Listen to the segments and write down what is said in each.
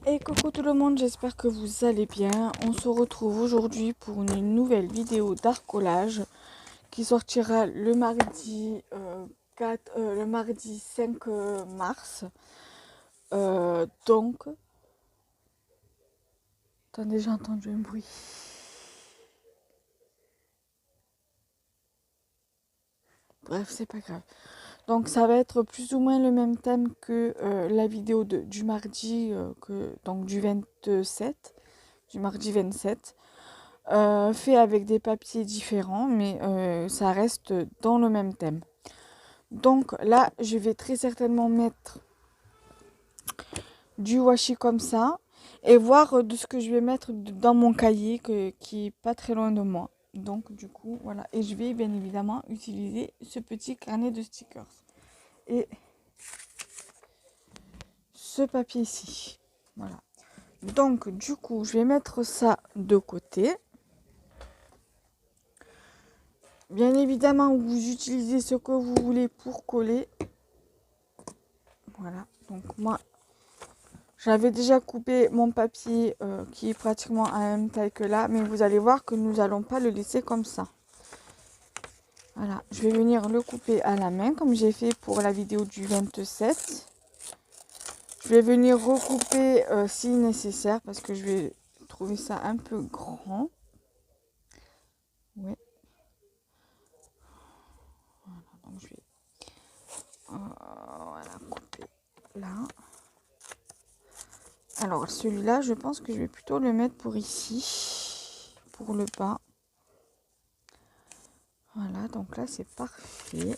Et coucou tout le monde, j'espère que vous allez bien. On se retrouve aujourd'hui pour une nouvelle vidéo d'arcolage qui sortira le mardi, le mardi 5 mars. Donc, attendez, j'ai entendu un bruit. Bref, c'est pas grave. Donc ça va être plus ou moins le même thème que la vidéo du mardi, donc du 27, du mardi 27. Fait avec des papiers différents, mais ça reste dans le même thème. Donc là, je vais très certainement mettre du washi comme ça et voir de ce que je vais mettre dans mon cahier qui est pas très loin de moi. Donc du coup, voilà. Et je vais bien évidemment utiliser ce petit carnet de stickers. Et ce papier ici. Voilà. Donc du coup, je vais mettre ça de côté. Bien évidemment, vous utilisez ce que vous voulez pour coller. Voilà, donc moi, j'avais déjà coupé mon papier qui est pratiquement à la même taille que là, mais vous allez voir que nous n'allons pas le laisser comme ça. Voilà, je vais venir le couper à la main comme j'ai fait pour la vidéo du 27. Je vais venir recouper si nécessaire parce que je vais trouver ça un peu grand. Ouais. Voilà, donc je vais voilà, couper là. Alors celui-là, je pense que je vais plutôt le mettre pour ici, pour le bas. Voilà, donc là c'est parfait.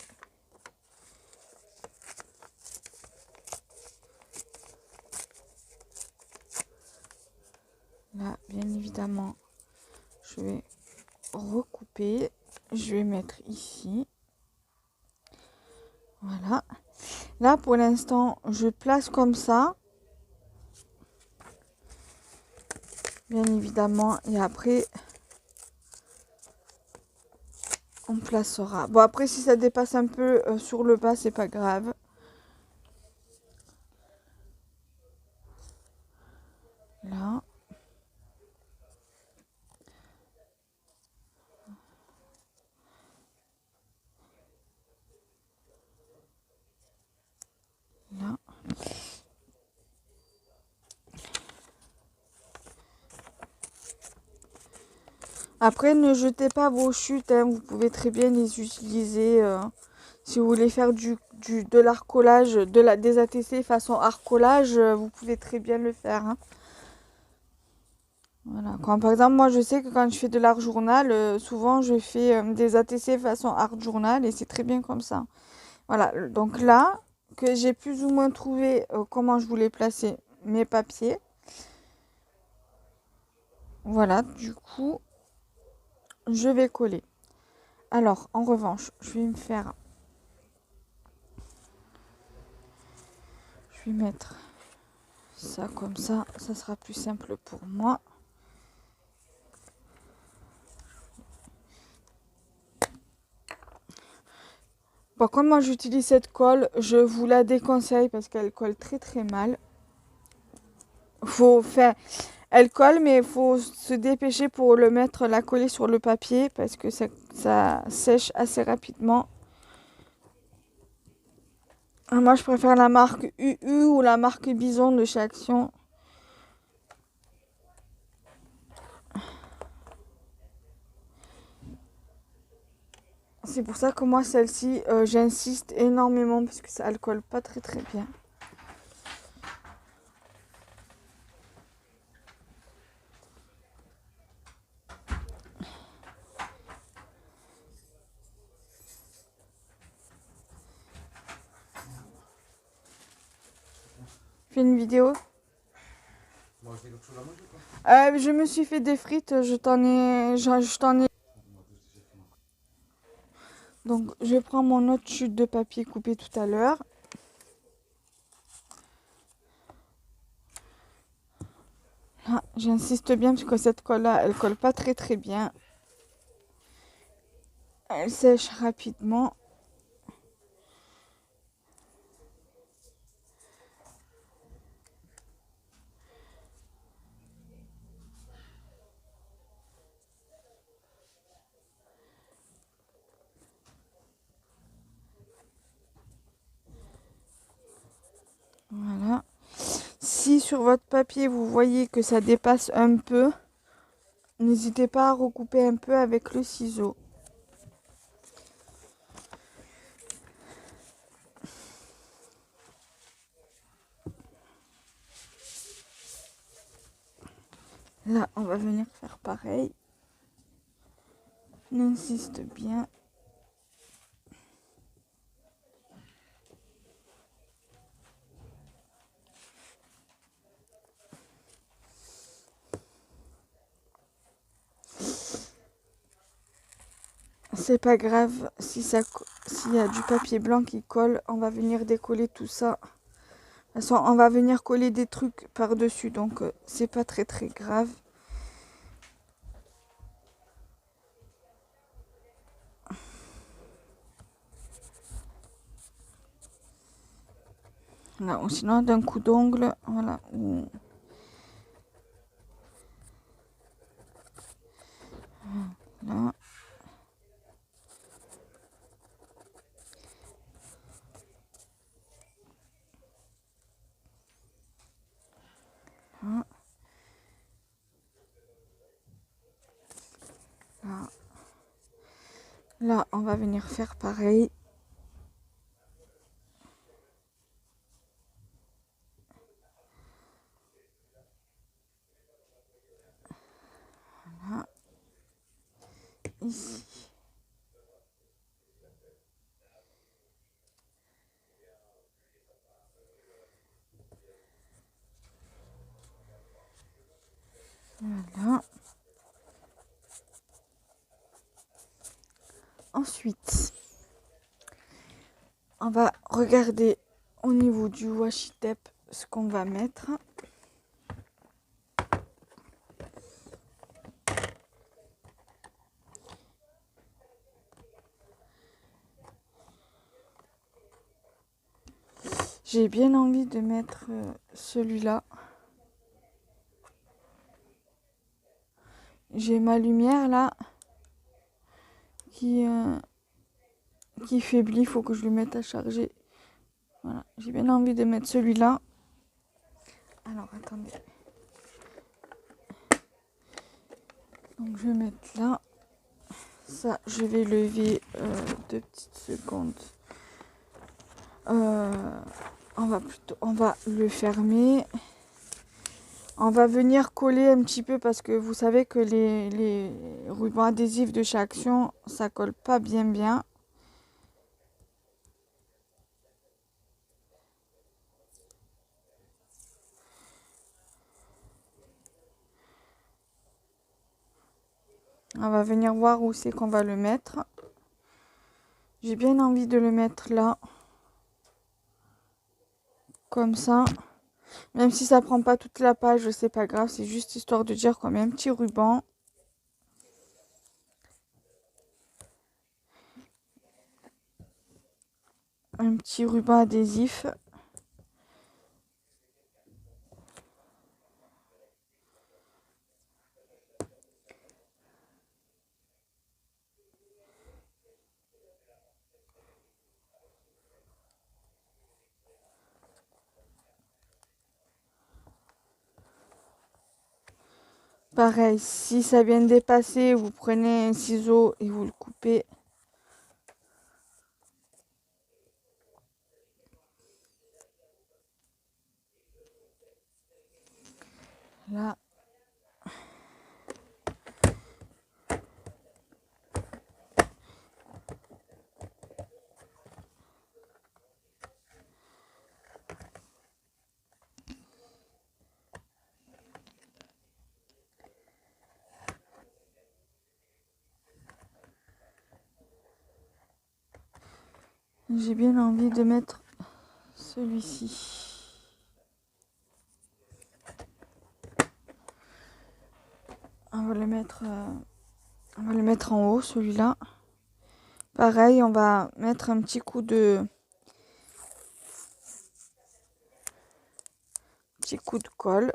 Là, bien évidemment, je vais recouper. Je vais mettre ici. Voilà. Là, pour l'instant, je place comme ça. Bien évidemment. Et après, on placera. Bon, après, si ça dépasse un peu sur le bas, c'est pas grave. Là. Là. Après, ne jetez pas vos chutes, hein. Vous pouvez très bien les utiliser si vous voulez faire de l'arcolage, des ATC façon arcolage, vous pouvez très bien le faire. Hein. Voilà. Quand, par exemple, moi, je sais que quand je fais de l'art journal, souvent, je fais des ATC façon art journal et c'est très bien comme ça. Voilà. Donc là, que j'ai plus ou moins trouvé comment je voulais placer mes papiers. Voilà. Du coup, je vais coller. Alors, en revanche, je vais mettre ça comme ça sera plus simple pour moi. Par contre, moi j'utilise cette colle, je vous la déconseille parce qu'elle colle très très mal. Elle colle, mais il faut se dépêcher pour la coller sur le papier parce que ça sèche assez rapidement. Moi je préfère la marque UU ou la marque Bison de chez Action. C'est pour ça que moi celle-ci, j'insiste énormément parce que ça elle colle pas très très bien. Fais une vidéo. Je me suis fait des frites, je t'en ai. Donc je prends mon autre chute de papier coupé tout à l'heure. Là, j'insiste bien parce que cette colle-là, elle colle pas très très bien. Elle sèche rapidement. sur votre papier, vous voyez que ça dépasse un peu, n'hésitez pas à recouper un peu avec le ciseau. Là, on va venir faire pareil. On insiste bien. C'est pas grave si s'il y a du papier blanc qui colle, on va venir décoller tout ça. De toute façon, on va venir coller des trucs par-dessus, donc c'est pas très grave. Là, ou sinon d'un coup d'ongle, voilà. Là. Là. Là, on va venir faire pareil. Voilà. Ici. Voilà. Ensuite, on va regarder au niveau du washi tape ce qu'on va mettre. J'ai bien envie de mettre celui-là. J'ai ma lumière là qui faiblit, il faut que je le mette à charger. Voilà, j'ai bien envie de mettre celui-là. Alors attendez. Donc je vais mettre là. Ça, je vais lever 2 petites secondes. On va le fermer. On va venir coller un petit peu parce que vous savez que les rubans adhésifs de chez Action, ça colle pas bien. On va venir voir où c'est qu'on va le mettre. J'ai bien envie de le mettre là. Comme ça. Même si ça prend pas toute la page, c'est pas grave. C'est juste histoire de dire qu'on met un petit ruban. Un petit ruban adhésif. Pareil, si ça vient de dépasser, vous prenez un ciseau et vous le coupez. Là. J'ai bien envie de mettre celui-ci. On va le mettre en haut, celui-là. Pareil, on va mettre un petit coup de colle.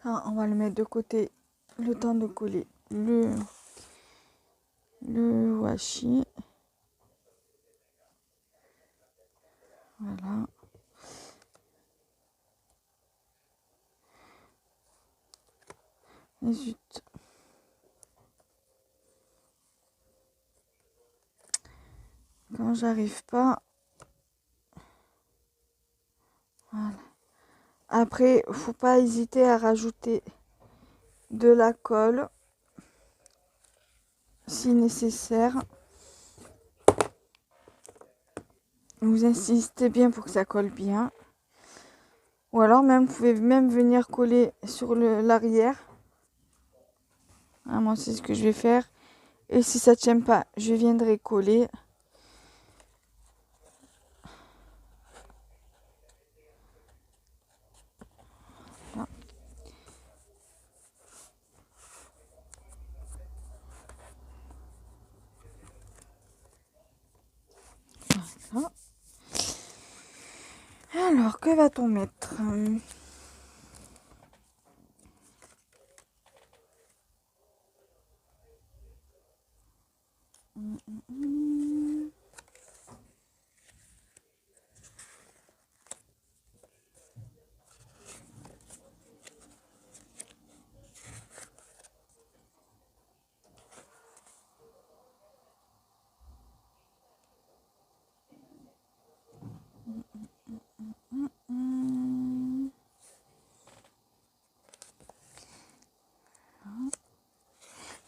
Ah, on va le mettre de côté le temps de coller le washi. Voilà. Et zut. Quand j'arrive pas. Voilà. Après, faut pas hésiter à rajouter de la colle si nécessaire. Vous insistez bien pour que ça colle bien. Ou alors même, vous pouvez même venir coller sur l'arrière. Moi, c'est ce que je vais faire. Et si ça ne tient pas, je viendrai coller. Voilà. Voilà. Alors, que va-t-on mettre ?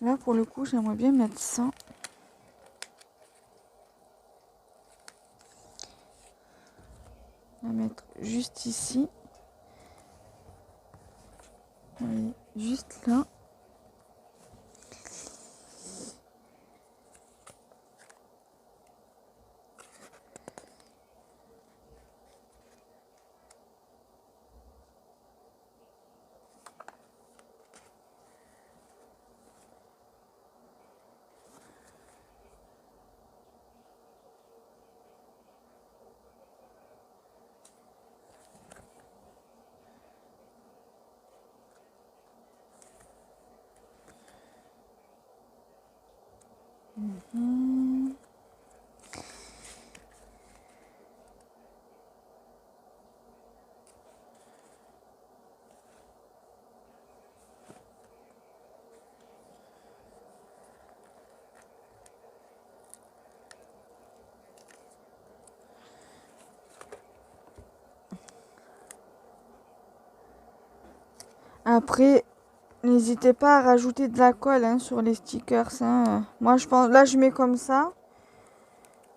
Là, pour le coup, j'aimerais bien mettre ça. On va mettre juste ici. Oui, juste là. Après, n'hésitez pas à rajouter de la colle sur les stickers. Moi, je pense, là, je mets comme ça.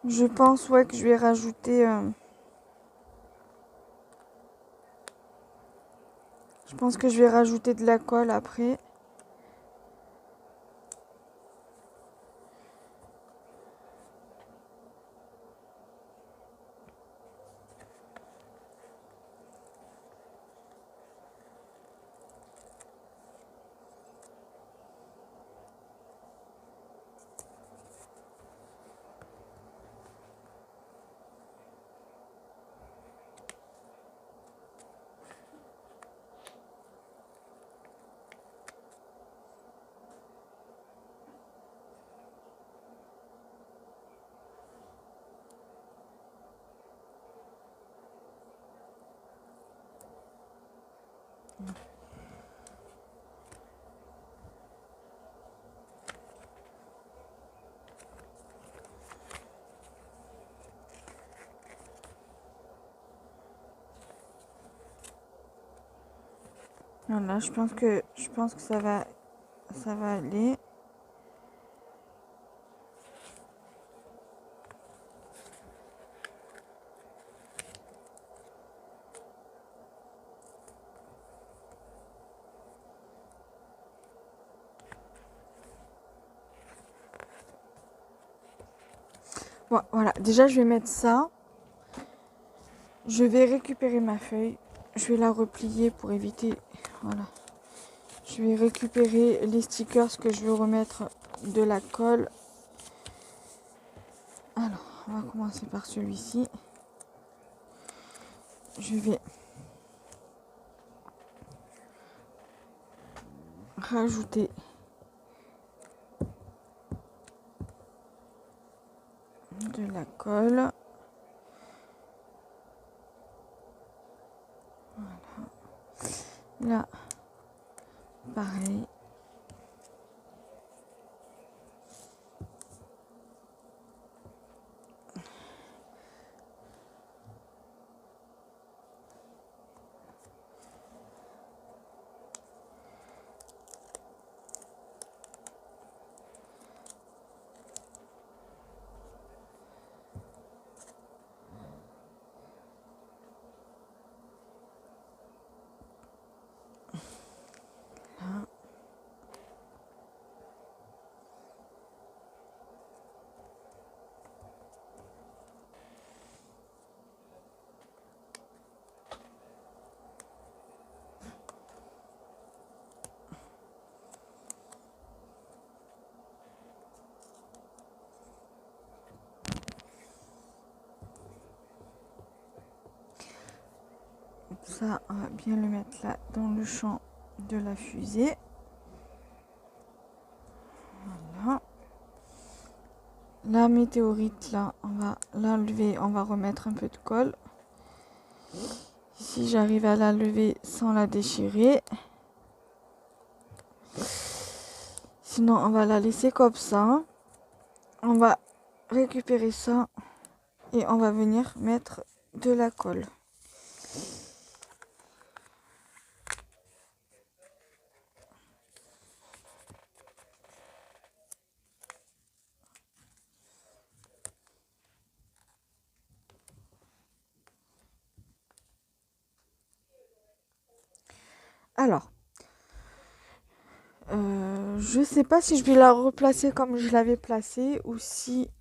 Je pense, ouais, que je vais rajouter. Je pense que je vais rajouter de la colle après. Voilà, je pense que ça va aller. Bon, voilà, déjà je vais mettre ça. Je vais récupérer ma feuille. Je vais la replier pour éviter. Voilà. Je vais récupérer les stickers que je veux remettre de la colle. Alors, on va commencer par celui-ci. Je vais rajouter de la colle. Voilà. Là, pareil. Là. Ça, on va bien le mettre là dans le champ de la fusée. Voilà. La météorite, là, on va l'enlever, on va remettre un peu de colle. Si j'arrive à la lever sans la déchirer. Sinon, on va la laisser comme ça. On va récupérer ça et on va venir mettre de la colle. Alors, je sais pas si je vais la replacer comme je l'avais placée ou si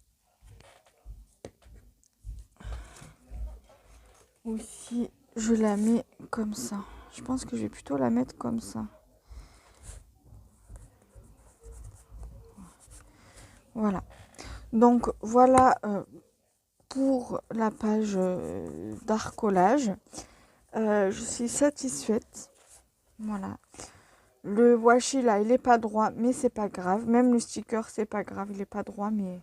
je la mets comme ça. Je pense que je vais plutôt la mettre comme ça. Voilà. Donc voilà pour la page d'art collage. Je suis satisfaite. Voilà. Le washi là, il est pas droit, mais c'est pas grave. Même le sticker, c'est pas grave, il est pas droit, mais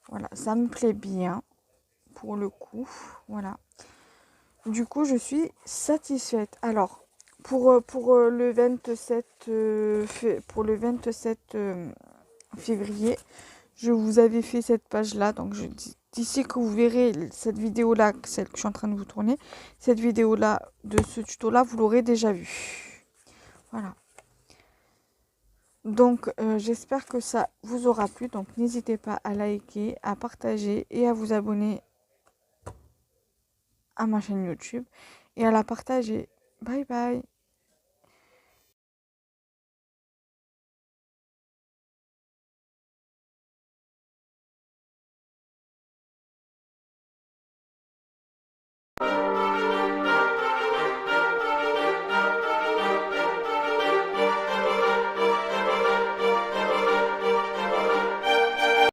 voilà, ça me plaît bien pour le coup. Voilà. Du coup, je suis satisfaite. Alors, pour le 27 février, je vous avais fait cette page là. Donc, d'ici que vous verrez cette vidéo là, celle que je suis en train de vous tourner, cette vidéo là de ce tuto là, vous l'aurez déjà vue. Voilà. Donc, j'espère que ça vous aura plu. Donc, n'hésitez pas à liker, à partager et à vous abonner à ma chaîne YouTube et à la partager. Bye bye.